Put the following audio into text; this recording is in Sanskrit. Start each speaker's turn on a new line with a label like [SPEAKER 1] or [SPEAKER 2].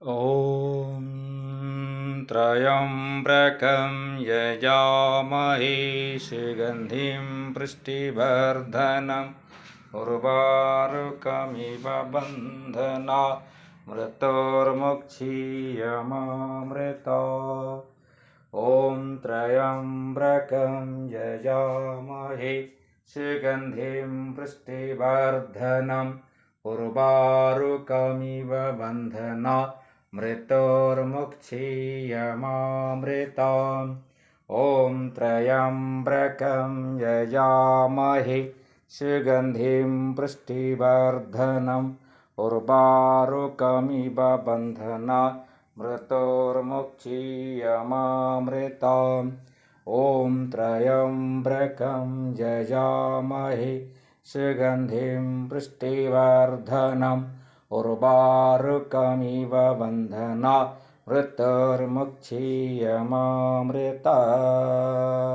[SPEAKER 1] ॐ त्र्यम्बकं यजामहे सुगन्धिं पुष्टिवर्धनम् उर्वारुकमिव बन्धनात् मृत्योर्मुक्षीयमामृतात्। ॐ त्र्यम्बकं यजामहे सुगन्धिं पुष्टिवर्धनम् उर्वारुकमिव बन्धनात् मृत्योर्मुक्षीयमामृतात्। ॐ त्र्यम्बकं यजामहे सुगन्धिं पुष्टिवर्धनम् उर्वारुकमिव बन्धनात् मृत्योर्मुक्षीयमामृतात्। ॐ त्र्यम्बकं यजामहे सुगन्धिं पुष्टिवर्धनम् उर्वारुकमिव बन्धनात् मृत्योर्मुक्षीयमामृतात्।